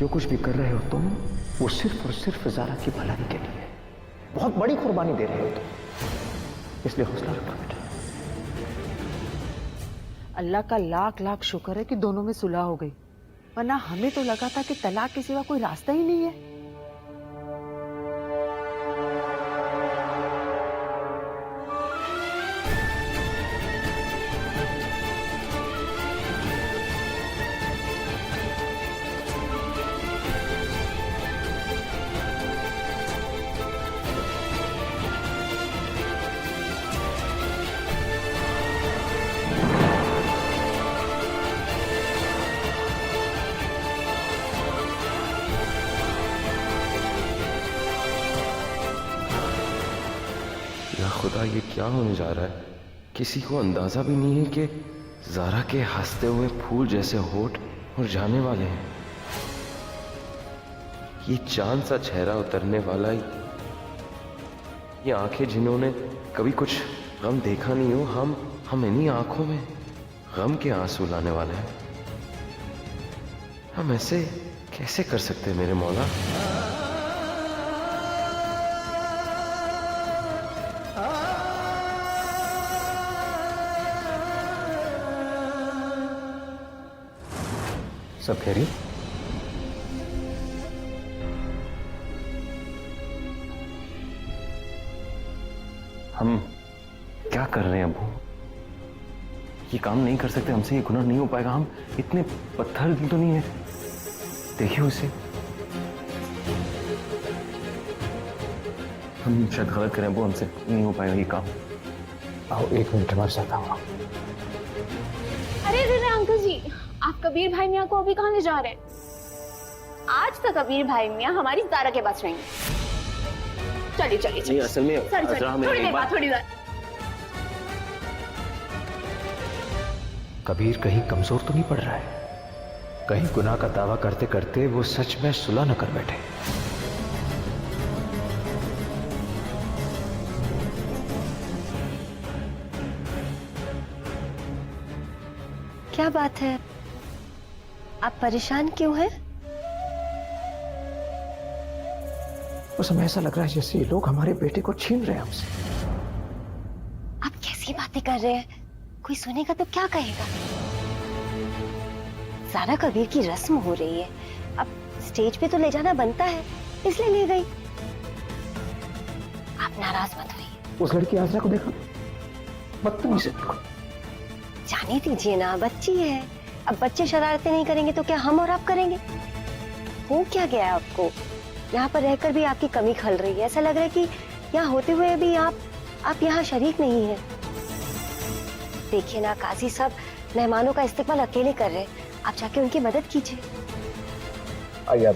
जो कुछ भी कर रहे हो तुम, वो सिर्फ और सिर्फ ज़ारा की भलाई के लिए। बहुत बड़ी कुर्बानी दे रहे हो तुम, इसलिए हौसला रखो बेटा। अल्लाह का लाख लाख शुक्र है कि दोनों में सुलह हो गई, वरना हमें तो लगा था कि तलाक के सिवा कोई रास्ता ही नहीं है। या खुदा, ये क्या होने जा रहा है? किसी को अंदाजा भी नहीं है कि ज़ारा के हंसते हुए फूल जैसे होठ और जाने वाले हैं। ये चांद सा चेहरा उतरने वाला, ये आंखें जिन्होंने कभी कुछ गम देखा नहीं हो, हम इन्हीं आंखों में गम के आंसू लाने वाले हैं। हम ऐसे कैसे कर सकते हैं मेरे मौला? सब खैरियत? हम क्या कर रहे हैं अबू? ये काम नहीं कर सकते हमसे, ये गुनाह नहीं हो पाएगा। हम इतने पत्थर दिल तो नहीं है, देखिए उसे। हम शायद गलत करें अबू, हमसे नहीं हो पाएगा ये काम। आओ 1 मिनट हमारे साथ आओ। अरे अरे अंकल जी, आप कबीर भाई मियाँ को अभी कहाँ ले जा रहे हैं? आज तक कबीर भाई मियाँ हमारी ज़ारा के पास रहेंगे। चलिए चलिए चलिए। असल में थोड़ी देर बाद, थोड़ी देर। कबीर कहीं कमजोर तो नहीं पड़ रहा है? कहीं गुनाह का दावा करते करते वो सच में सुलह न कर बैठे? क्या बात है, आप परेशान क्यों हैं? उस समय ऐसा लग रहा है जैसे ये लोग हमारे बेटे को छीन रहे हैं हमसे। आप कैसी बातें कर रहे हैं? कोई सुनेगा तो क्या कहेगा? ज़ारा कबीर की रस्म हो रही है, अब स्टेज पे तो ले जाना बनता है, इसलिए ले गई। आप नाराज मत होइए। उस लड़की आजरा को देखा, बदतमीजी से। जाने दीजिए ना, बच्ची है। अब बच्चे शरारतें नहीं करेंगे तो क्या हम और आप करेंगे? हो क्या गया आपको? यहाँ पर रहकर भी आपकी कमी खल रही है। ऐसा लग रहा है कि यहाँ होते हुए भी आप यहाँ शरीक नहीं है। देखिए ना, काजी साहब मेहमानों का इस्तेमाल अकेले कर रहे हैं, आप जाके उनकी मदद कीजिए। आइए।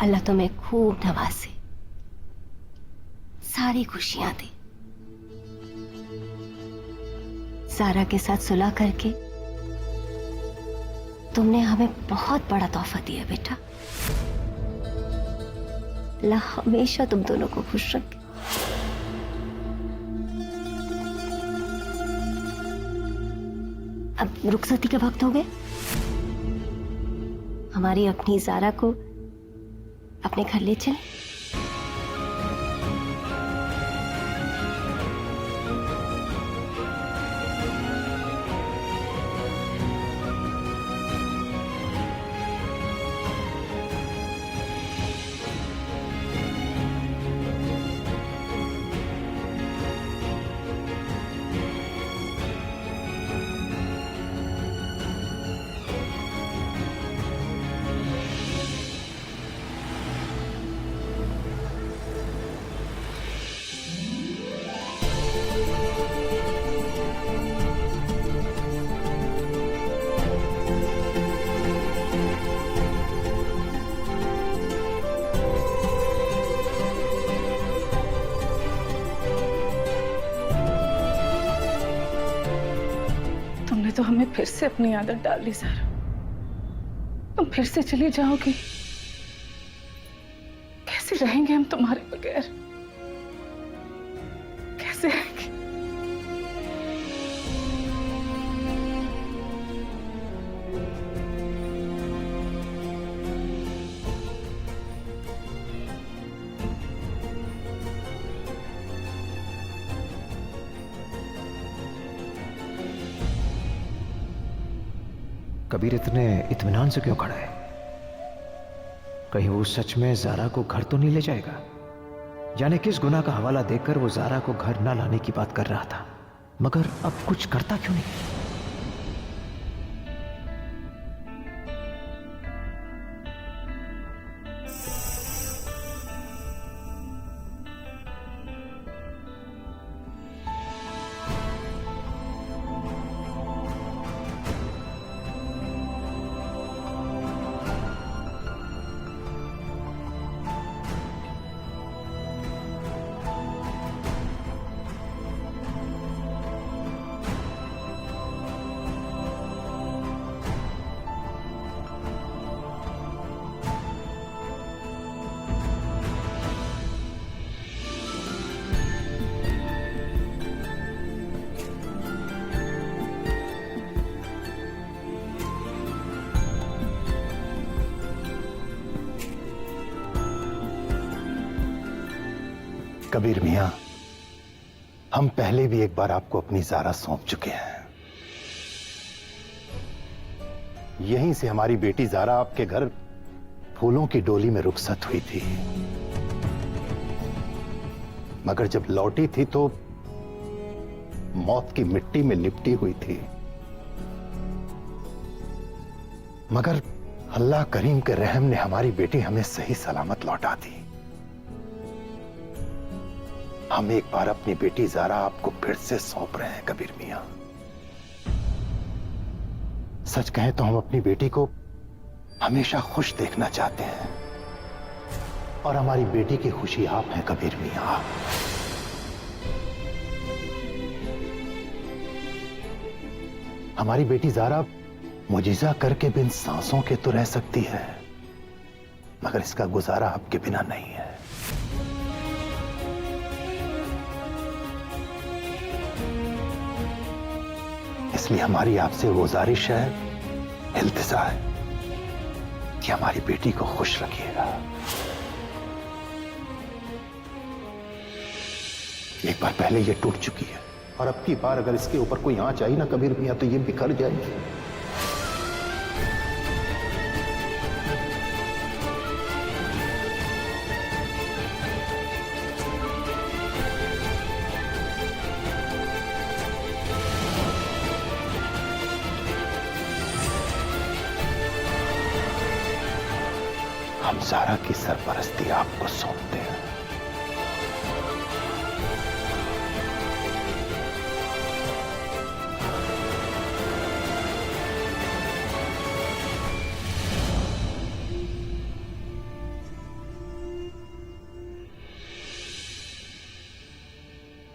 अल्लाह तुम्हें खूब नवाजे, सारी खुशियां दे। ज़ारा के साथ सुलह करके तुमने हमें बहुत बड़ा तोहफा दिया बेटा। अल्लाह हमेशा तुम दोनों को खुश रखे। अब रुखसती के वक्त हो गए, हमारी अपनी ज़ारा को अपने घर ले चले। तो हमें फिर से अपनी आदत डाल दी ज़ारा। तुम फिर से चली जाओगी, कैसे रहेंगे हम तुम्हारे बगैर? कैसे रहेंगे? कबीर इतने इत्मीनान से क्यों खड़ा है? कहीं वो सच में ज़ारा को घर तो नहीं ले जाएगा? जाने किस गुनाह का हवाला देकर वो ज़ारा को घर ना लाने की बात कर रहा था, मगर अब कुछ करता क्यों नहीं? कबीर मियां, हम पहले भी एक बार आपको अपनी ज़ारा सौंप चुके हैं। यहीं से हमारी बेटी ज़ारा आपके घर फूलों की डोली में रुखसत हुई थी, मगर जब लौटी थी तो मौत की मिट्टी में लिपटी हुई थी। मगर अल्लाह करीम के रहम ने हमारी बेटी हमें सही सलामत लौटा दी। हम एक बार अपनी बेटी ज़ारा आपको फिर से सौंप रहे हैं कबीर मियां। सच कहें तो हम अपनी बेटी को हमेशा खुश देखना चाहते हैं, और हमारी बेटी की खुशी आप हैं कबीर मियां। हमारी बेटी ज़ारा मुजिजा करके बिन सांसों के तो रह सकती है, मगर इसका गुजारा आपके बिना नहीं है। इसलिए हमारी आपसे गुजारिश है, इल्तिजा है कि हमारी बेटी को खुश रखिएगा। एक बार पहले ये टूट चुकी है, और अब की बार अगर इसके ऊपर कोई आंच आई ना कबीर मियां, तो ये बिखर जाएगी। हम ज़ारा की सरपरस्ती आपको सौंपते हैं।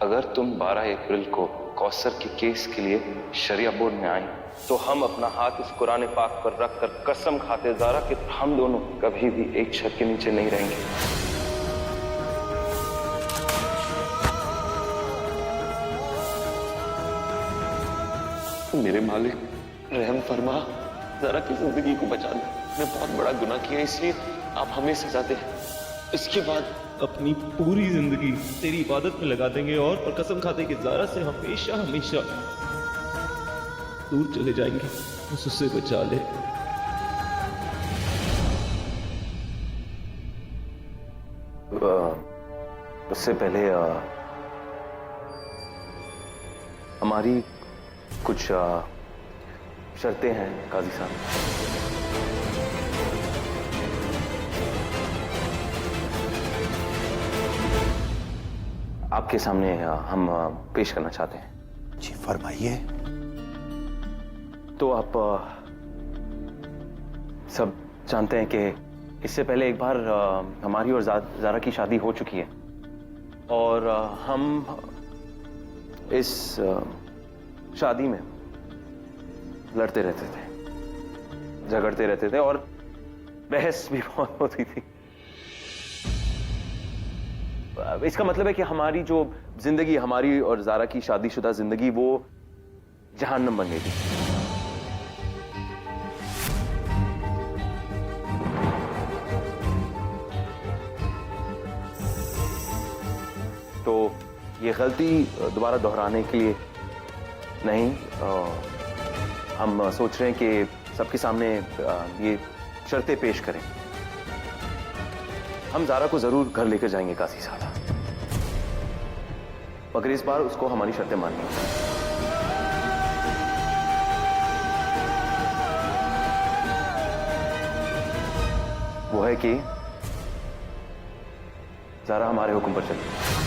अगर तुम 12 अप्रैल को कौसर के केस के लिए शरिया बोर्ड में आए तो हम अपना हाथ इस कुरान पाक पर रखकर कसम खाते ज़ारा कि हम दोनों कभी भी एक छत के नीचे नहीं रहेंगे। मेरे मालिक, रहम फरमा, ज़ारा की जिंदगी को बचा दे। मैं बहुत बड़ा गुनाह किया, इसलिए आप हमें सजा दें। इसके बाद अपनी पूरी जिंदगी तेरी इबादत में लगा देंगे और कसम खाते कि ज़ारा से हमेशा हमेशा दूर चले जाएंगे। बस उससे बचा ले। उससे पहले हमारी कुछ शर्तें हैं काजी साहब। आपके सामने हम पेश करना चाहते हैं। जी फरमाइए। तो आप सब जानते हैं कि इससे पहले एक बार हमारी और ज़ारा की शादी हो चुकी है, और हम इस शादी में लड़ते रहते थे, झगड़ते रहते थे और बहस भी बहुत होती थी। इसका मतलब है कि हमारी जो जिंदगी, हमारी और ज़ारा की शादीशुदा जिंदगी, वो जहन्नम बन गई थी। तो ये गलती दोबारा दोहराने के लिए नहीं, हम सोच रहे हैं कि सबके सामने ये शर्तें पेश करें। हम ज़ारा को जरूर घर लेकर जाएंगे काजी साहब, मगर इस बार उसको हमारी शर्तें माननी होंगी। वो है कि ज़ारा हमारे हुक्म पर चले।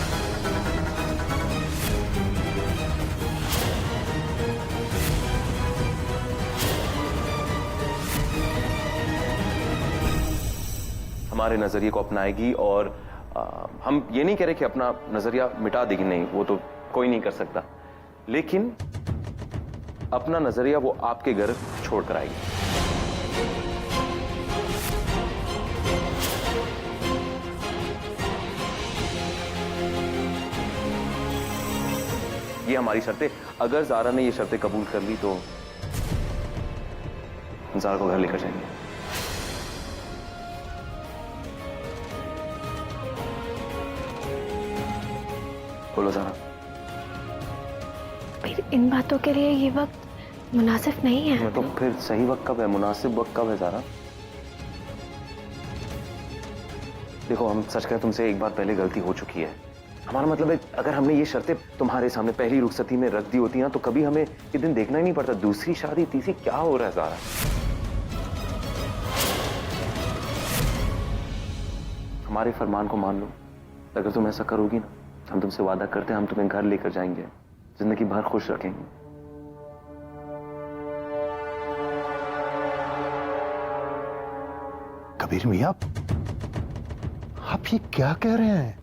हमारे नजरिए को अपनाएगी और हम ये नहीं कह रहे कि अपना नजरिया मिटा देगी, नहीं, वो तो कोई नहीं कर सकता, लेकिन अपना नजरिया वो आपके घर छोड़ कर आएगी। ये हमारी शर्तें। अगर ज़ारा ने ये शर्तें कबूल कर ली तो ज़ारा को घर लेकर जाएंगे। बोलो ज़ारा। फिर इन बातों के लिए ये वक्त मुनासिब नहीं है। तो फिर सही वक्त कब है, मुनासिब वक्त कब है ज़ारा? देखो, हम सच कहें, तुमसे एक बार पहले गलती हो चुकी है। हमारा मतलब है, अगर हमने ये शर्तें तुम्हारे सामने पहली रुखसती में रख दी होती ना, तो कभी हमें ये दिन देखना ही नहीं पड़ता। दूसरी शादी, तीसरी, क्या हो रहा है ज़ारा? हमारे फरमान को मान लो। अगर तुम ऐसा करोगी ना, हम तुमसे वादा करते हैं, हम तुम्हें घर लेकर जाएंगे, जिंदगी भर खुश रखेंगे। कबीर मियां, आप ये क्या कह रहे हैं?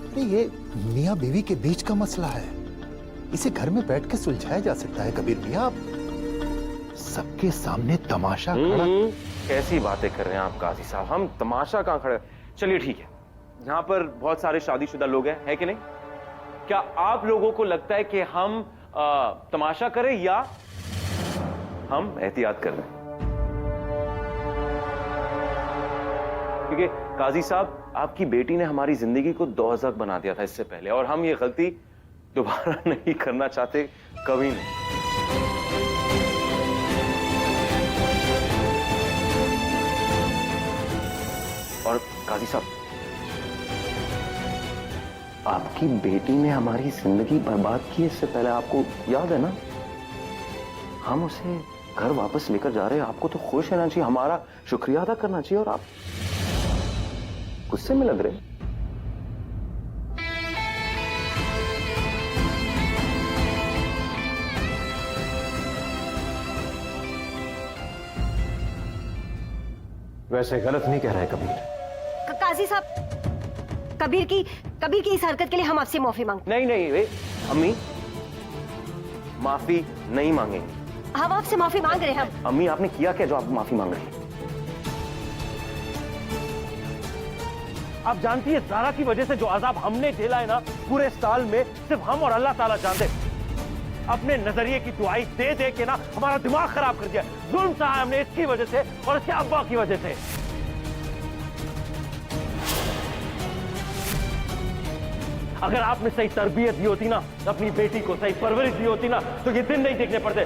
अरे ये मियां बीवी के बीच का मसला है, इसे घर में बैठ के सुलझाया जा सकता है। कबीर मियां, आप सबके सामने तमाशा खड़ा। कैसी बातें कर रहे हैं आप काजी साहब? हम तमाशा कहां खड़े? चलिए ठीक है, यहाँ पर बहुत सारे शादीशुदा लोग हैं, है कि नहीं? क्या आप लोगों को लगता है कि हम तमाशा करें या हम एहतियात कर लें? क्योंकि काजी साहब, आपकी बेटी ने हमारी जिंदगी को दोज़ख बना दिया था इससे पहले, और हम ये गलती दोबारा नहीं करना चाहते, कभी नहीं। और काजी साहब, आपकी बेटी ने हमारी जिंदगी बर्बाद की इससे पहले, आपको याद है ना? हम उसे घर वापस लेकर जा रहे हैं। आपको तो खुश रहना चाहिए, हमारा शुक्रिया अदा करना चाहिए, और आप गुस्से में लग रहे हैं। वैसे गलत नहीं कह रहा है कबीर। काजी साहब, कबीर की इस हरकत के लिए हम आपसे माफी मांगते नहीं नहीं वे, अम्मी, माफी नहीं मांगेंगे। हैं। हम आपसे माफी मांग रहे हैं। हम अम्मी, आपने किया क्या जो आप माफी मांग रही हैं? आप जानती है, ज़ारा की वजह से जो अजाब हमने झेला है ना, पूरे साल में सिर्फ हम और अल्लाह ताला जानते। अपने नजरिए की दुआई दे दे के ना हमारा दिमाग खराब कर दिया। जुल्म सहा हमने इसकी वजह से और इसके अब्बा की वजह से। अगर आपने सही तरबियत दी होती ना, अपनी बेटी को सही परवरिश दी होती ना, तो ये दिन नहीं देखने पड़ते।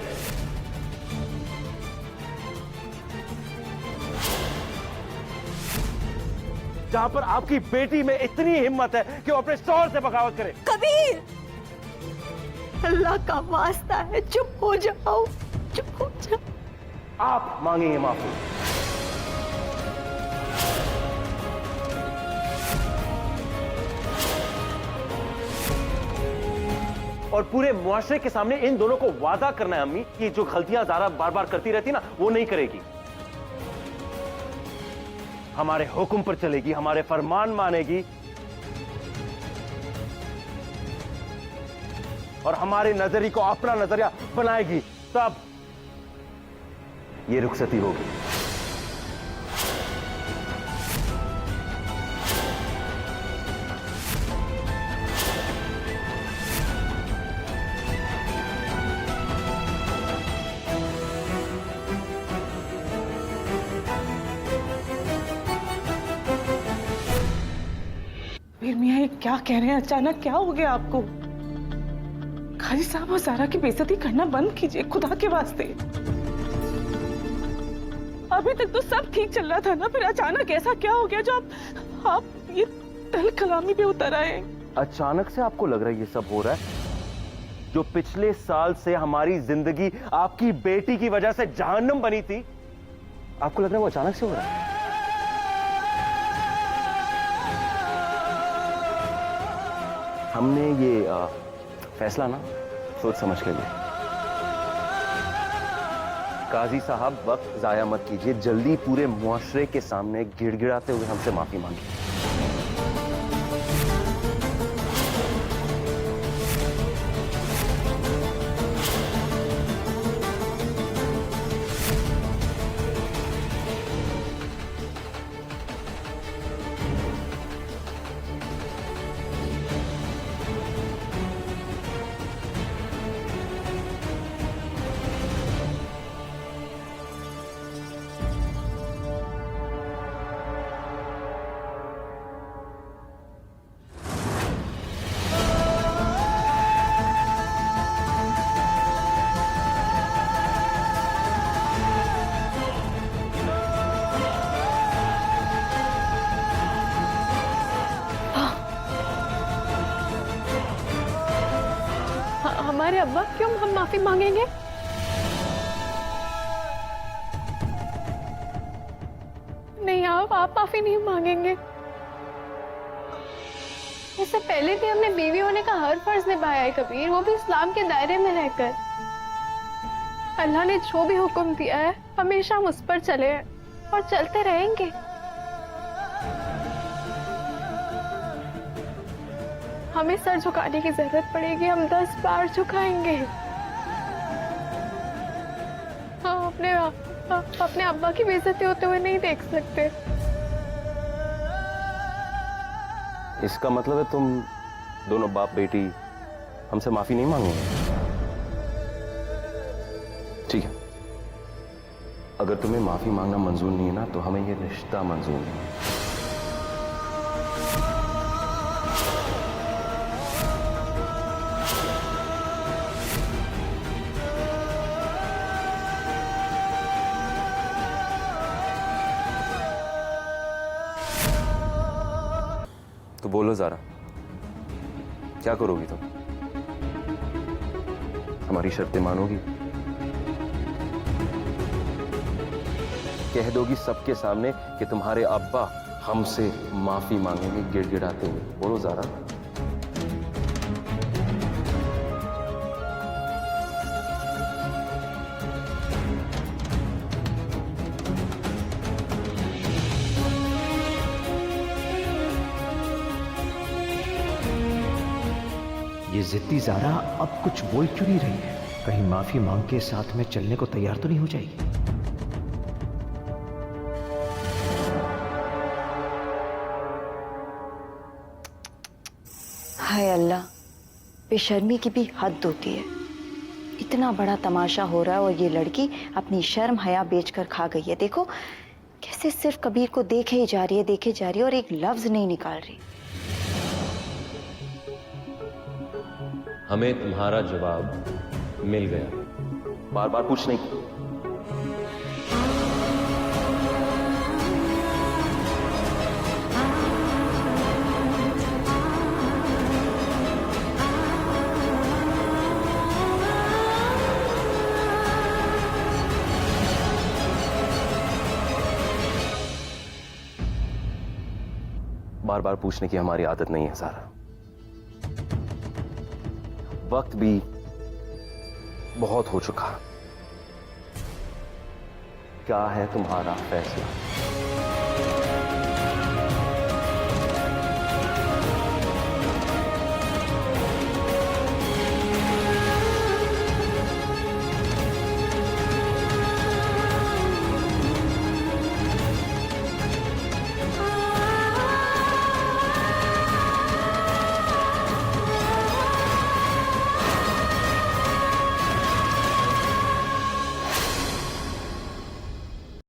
जहां पर आपकी बेटी में इतनी हिम्मत है कि वो अपने शौहर से बगावत करे। कबीर, अल्लाह का वास्ता है, चुप हो जाओ, चुप हो जाओ। आप मांगेंगे माफी। और पूरे मुआशरे के सामने इन दोनों को वादा करना है अम्मी कि जो गलतियां ज़ारा बार बार करती रहती ना, वो नहीं करेगी। हमारे हुक्म पर चलेगी, हमारे फरमान मानेगी, और हमारे नजरिए को अपना नजरिया बनाएगी। तब ये रुखसती होगी। कबीर मियाँ ये क्या कह रहे हैं? अचानक क्या हो गया आपको? काजी साहब और सारा की बेइज्जती करना बंद कीजिए खुदा के वास्ते। अभी तक तो सब ठीक चल रहा था ना, फिर अचानक ऐसा क्या हो गया जो आप ये तहल कलामी पे उतर आए? अचानक से आपको लग रहा है ये सब हो रहा है? जो पिछले साल से हमारी जिंदगी आपकी बेटी की वजह से जहन्नुम बनी थी, आपको लग रहा है वो अचानक से हो रहा है? हमने ये फैसला ना सोच समझ के लिया। काजी साहब, वक्त जाया मत कीजिए, जल्दी पूरे मुआशरे के सामने गिड़गिड़ाते हुए हमसे माफी मांगिए। हमारे अब्बा, क्यों हम माफी मांगेंगे? नहीं, आप माफी नहीं मांगेंगे। इससे पहले भी हमने बीवी होने का हर फर्ज निभाया है कबीर, वो भी इस्लाम के दायरे में रहकर। अल्लाह ने जो भी हुक्म दिया है हमेशा हम उस पर चले हैं और चलते रहेंगे। हमें सर झुकाने की जरूरत पड़ेगी, हम 10 बार झुकाएंगे। हम अपने अब्बा की बेइज्जती होते हुए नहीं देख सकते। इसका मतलब है तुम दोनों बाप बेटी हमसे माफी नहीं मांगेंगे? ठीक है, अगर तुम्हें माफी मांगना मंजूर नहीं है ना, तो हमें ये रिश्ता मंजूर नहीं है। तो बोलो ज़ारा, क्या करोगी तुम? हमारी शर्तें मानोगी? कह दोगी सबके सामने कि तुम्हारे अब्बा हमसे माफी मांगेंगे गिड़गिड़ाते हुए? बोलो ज़ारा। ये जिद्दी ज़ारा अब कुछ बोल क्यों नहीं रही है? कहीं माफी मांग के साथ में चलने को तैयार तो नहीं हो जाएगी? हाय अल्लाह, बेशर्मी की भी हद होती है। इतना बड़ा तमाशा हो रहा है और ये लड़की अपनी शर्म हया बेचकर खा गई है। देखो कैसे सिर्फ कबीर को देखे ही जा रही है, देखे जा रही है और एक लफ्ज नहीं निकाल रही। हमें तुम्हारा जवाब मिल गया। बार बार पूछने की। बार बार पूछने की हमारी आदत नहीं है ज़ारा। वक्त भी बहुत हो चुका। क्या है तुम्हारा फैसला?